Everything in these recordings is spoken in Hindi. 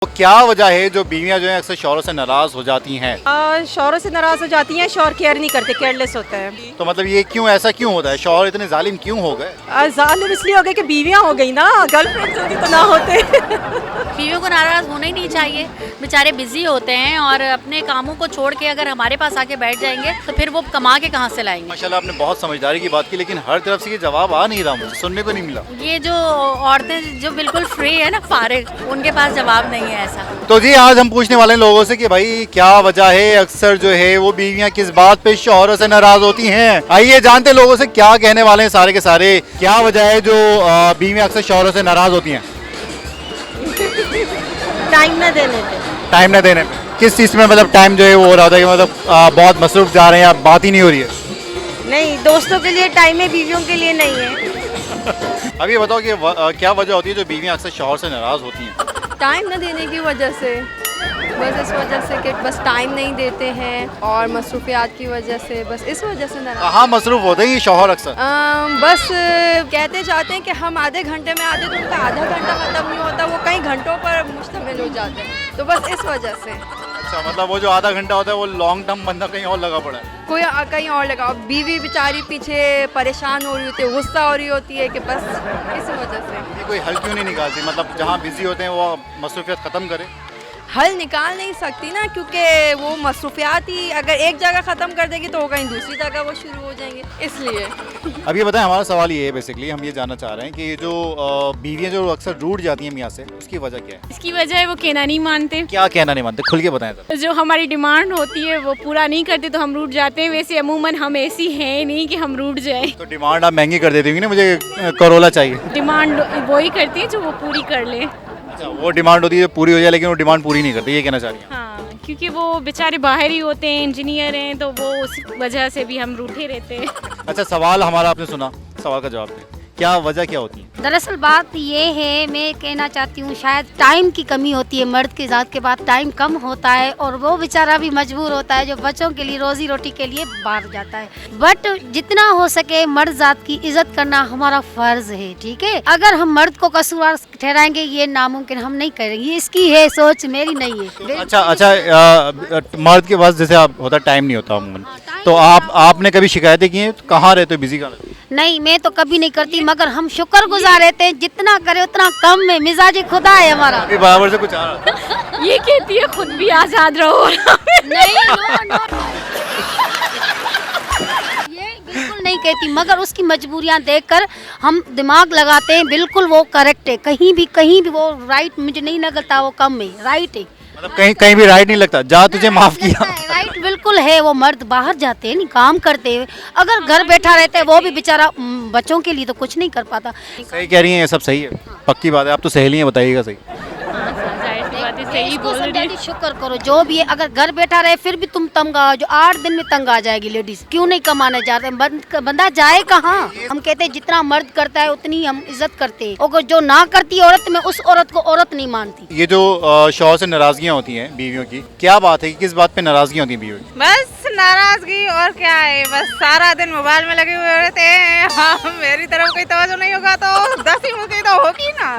तो क्या वजह है जो बीवियां जो है अक्सर शौहरों से नाराज हो जाती हैं? शौहरों से नाराज हो जाती हैं। शौहर केयर नहीं करते, केयरलेस होते हैं। तो मतलब ये क्यों, ऐसा क्यों होता है? शौहर इतने जालिम क्यों हो गए? जालिम इसलिए हो गए कि बीवियां हो गई ना, गर्लफ्रेंड्स होती तो ना होते। बीवियों को नाराज़ होना ही नहीं चाहिए। बेचारे बिजी होते हैं और अपने कामों को छोड़ के अगर हमारे पास आके बैठ जाएंगे तो फिर वो कमा के कहाँ से लाएंगे। माशाल्लाह आपने बहुत समझदारी की बात की, लेकिन हर तरफ से ये जवाब आ नहीं रहा, मुझे सुनने को नहीं मिला। ये जो औरतें जो बिल्कुल फ्री है ना, फारिग, उनके पास जवाब नहीं है ऐसा। तो जी आज हम पूछने वाले हैं लोगों से कि भाई क्या वजह है अक्सर जो है वो बीवियां किस बात पे शौहरों से नाराज होती हैं। आइए जानते हैं लोगों से क्या कहने वाले हैं सारे के सारे। क्या वजह है जो बीवियां अक्सर शौहरों से नाराज होती हैं? टाइम न देने पे। टाइम न देने पे। किस चीज़ में मतलब टाइम जो है वो हो रहा होता है कि मतलब बहुत मसरूफ जा रहे हैं या बात ही नहीं हो रही है? नहीं, दोस्तों के लिए टाइम है, बीवियों के लिए नहीं है। अब ये बताओ कि क्या वजह होती है जो बीवियां अक्सर शौहर से नाराज होती हैं? टाइम न देने की वजह से, बस इस वजह से कि बस टाइम नहीं देते हैं और मसरूफियात की वजह से, बस इस वजह से नाराज। कहाँ मसरूफ होते हैं ये शौहर अक्सर? बस कहते चाहते हैं कि हम आधे घंटे में आते, तो उनका आधा घंटा ख़त्म नहीं होता, वो कई घंटों पर मुश्तमिल हो जाते हैं, तो बस इस वजह से। अच्छा, मतलब वो जो आधा घंटा होता है वो लॉन्ग टर्म बंदा कहीं और लगा पड़ा है। कोई कहीं और लगा, बीवी बेचारी पीछे परेशान हो रही होती है, गुस्सा हो रही होती है कि बस इस वजह से। ये कोई हल क्यों नहीं निकालती? मतलब जहाँ बिजी होते हैं वो मसरूफियत खत्म करे। हल निकाल नहीं सकती ना, क्योंकि वो मसरूफियात ही अगर एक जगह ख़त्म कर देगी तो वो कहीं दूसरी जगह वो शुरू हो जाएंगे, इसलिए। अब ये बताएं, हमारा सवाल ये है बेसिकली, हम ये जानना चाह रहे हैं कि जो बीवियां जो अक्सर रूठ जाती हैं मियाँ से, उसकी वजह क्या है? इसकी वजह है वो कहना नहीं मानते। क्या कहना नहीं मानते, खुल के बताएं जरा। जो हमारी डिमांड होती है वो पूरा नहीं करते तो हम रूठ जाते हैं। वैसे अमूमन हम ऐसी हैं नहीं कि हम रूठ जाएं। तो डिमांड आप महंगी कर देती होंगी ना, मुझे करोला चाहिए। डिमांड वही करती है जो वो पूरी कर ले। अच्छा, वो डिमांड होती है जो पूरी हो जाए, लेकिन वो डिमांड पूरी नहीं करती, ये कहना चाह रही हैं? हाँ, क्योंकि वो बेचारे बाहर ही होते हैं, इंजीनियर हैं, तो वो उस वजह से भी हम रूठे रहते हैं। अच्छा, सवाल हमारा आपने सुना, सवाल का जवाब दें, क्या वजह क्या होती है? दरअसल बात ये है, मैं कहना चाहती हूँ शायद टाइम की कमी होती है। मर्द के जात के बाद टाइम कम होता है और वो बेचारा भी मजबूर होता है जो बच्चों के लिए, रोजी रोटी के लिए बाहर जाता है। बट जितना हो सके मर्द जात की इज्जत करना हमारा फर्ज है, ठीक है। अगर हम मर्द को कसूरवार ठहराएंगे ये नामुमकिन, हम नहीं करेंगे। इसकी है सोच, मेरी नहीं है। अच्छा, मर्द के पास जैसे आप होता टाइम नहीं होता अमूमन, तो आपने कभी शिकायतें की हैं? कहाँ रहते हो, बिजी कहाँ रहते हो? नहीं, मैं तो कभी नहीं करती, मगर हम शुक्रगुजार रहते हैं, जितना करे उतना कम में। मिजाज खुदा है हमारा। अभी बराबर से कुछ आ रहा। ये कहती है खुद भी आजाद रहो। नहीं, नो। ये बिल्कुल नहीं कहती, मगर उसकी मजबूरियां देखकर हम दिमाग लगाते हैं। बिल्कुल वो करेक्ट है, कहीं भी वो राइट मुझे नहीं लगता, वो कम है, राइट है। मतलब कहीं भी राइट नहीं लगता, जा तुझे माफ किया। राइट बिल्कुल है। वो मर्द बाहर जाते हैं, नहीं काम करते हैं, अगर घर बैठा रहता है वो भी बेचारा बच्चों के लिए तो कुछ नहीं कर पाता। सही कह रही हैं, ये सब सही है, पक्की बात है। आप तो सहेली हैं, बताइएगा सही। सही बोल रही है। शुक्र करो जो भी है, अगर घर बैठा रहे फिर भी तुम तंग आओ, जो 8 दिन में तंग आ जाएगी लेडीज। क्यों नहीं कमाने जाते हैं? बंदा जाए कहाँ? हम कहते हैं जितना मर्द करता है उतनी हम इज्जत करते हैं, और जो ना करती औरत में उस औरत को औरत नहीं मानती। ये जो शौहर से नाराजगियाँ होती हैं बीवियों की, क्या बात है कि किस बात पे नाराजगी होती है बीवियों की? बस नाराजगी और क्या है, बस सारा दिन मोबाइल में लगे हुए रहते हैं। हाँ, मेरी तरफ कोई तवज्जो नहीं होगा तो 10 ही मुझे तो होगी ना।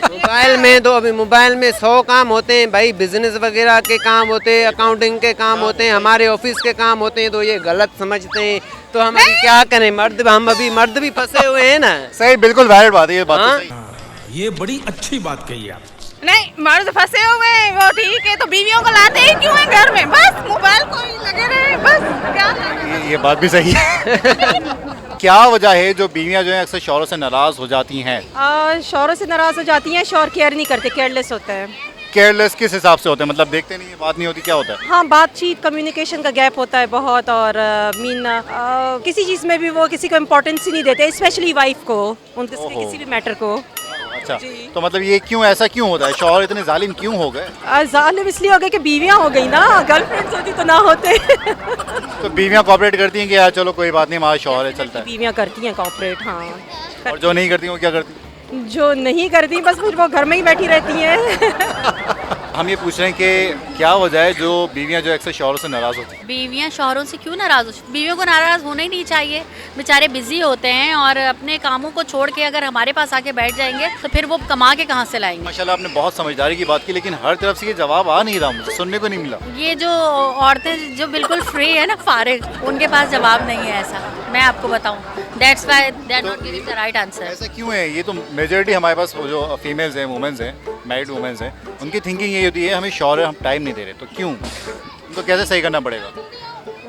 मोबाइल में तो अभी मोबाइल में 100 काम होते हैं भाई, बिजनेस वगैरह के काम होते हैं, अकाउंटिंग के काम होते हैं, हमारे ऑफिस के काम होते हैं, तो ये गलत समझते हैं। तो हम अभी क्या करें, हम अभी मर्द भी फंसे हुए हैं ना। सही, बिल्कुल वैलिड बात है ये बात। हाँ? तो सही। ये बड़ी अच्छी बात कही आप। नहीं, मर्द फंसे हुए हैं वो ठीक है, तो बीवियों को लाते ही क्यों है घर में? बस मोबाइल को ही लगे रहे, बस क्या। ये बात भी सही है। क्या वजह है जो बीवियां जो है अक्सर शौहरों से नाराज हो जाती हैं? शौहरों से नाराज हो जाती हैं। शौहर केयर नहीं करते, केयरलेस होते हैं। केयरलेस किस हिसाब से होते हैं? मतलब देखते नहीं है, बात नहीं होती, क्या होता है? हाँ, बातचीत, कम्युनिकेशन का गैप होता है बहुत, और किसी चीज़ में भी वो किसी को इम्पोर्टेंस ही नहीं देते, स्पेशली वाइफ को, उनके किसी भी मैटर को। अच्छा, तो मतलब ये क्यों, ऐसा क्यों होता है? शौहर इतने जालिम क्यों हो गए? जालिम इसलिए हो गए कि बीवियां हो गई ना, गर्लफ्रेंड्स होती तो ना होते। तो बीवियां कोऑपरेट करती हैं कि यार चलो कोई बात नहीं, हमारा शौहर है, चलता है। बीवियां करती हैं कोऑपरेट, हाँ। और जो नहीं करती वो क्या करती? जो नहीं करती बस फिर वो घर में ही बैठी रहती हैं। हम ये पूछ रहे हैं कि क्या वजह है जो बीवियां जो अक्सर शौहरों से नाराज होती हैं? बीवियां शौहरों से क्यों नाराज हो? बीवियों को नाराज होना ही नहीं चाहिए। बेचारे बिजी होते हैं और अपने कामों को छोड़ के अगर हमारे पास आके बैठ जाएंगे तो फिर वो कमा के कहाँ से लाएंगे। माशाल्लाह आपने बहुत समझदारी की बात की, लेकिन हर तरफ से ये जवाब आ नहीं रहा, मुझे सुनने को नहीं मिला। ये जो औरतें जो बिल्कुल फ्री है ना, फारिग, उनके पास जवाब नहीं है ऐसा, मैं आपको बताऊं। That's why they are not giving the right answer. ऐसा क्यों है? ये तो मेजॉरिटी हमारे पास वो जो फीमेल्स हैं, वुमेन्स हैं, मैरिड वुमेन्स हैं, उनकी थिंकिंग ये होती है हमें शौहर हम टाइम नहीं दे रहे, तो क्यों? उनको कैसे सही करना पड़ेगा?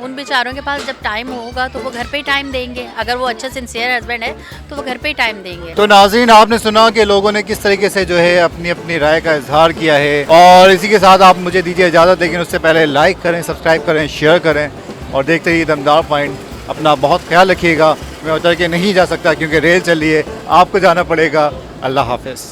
उन बेचारों के पास जब टाइम होगा तो वो घर पे ही टाइम देंगे। अगर वो अच्छे सिंसियर हस्बैंड है तो वो घर पे ही टाइम देंगे। तो नाज़रीन, आपने सुना कि लोगों ने किस तरीके से जो है अपनी अपनी राय का इजहार किया है, और इसी के साथ आप मुझे दीजिए इजाज़त, लेकिन उससे पहले लाइक करें, सब्सक्राइब करें, शेयर करें और देखते रहिए दमदार पॉइंट। अपना बहुत ख्याल रखिएगा। मैं उतर के नहीं जा सकता क्योंकि रेल चल रही है, आपको जाना पड़ेगा। अल्लाह हाफिज़।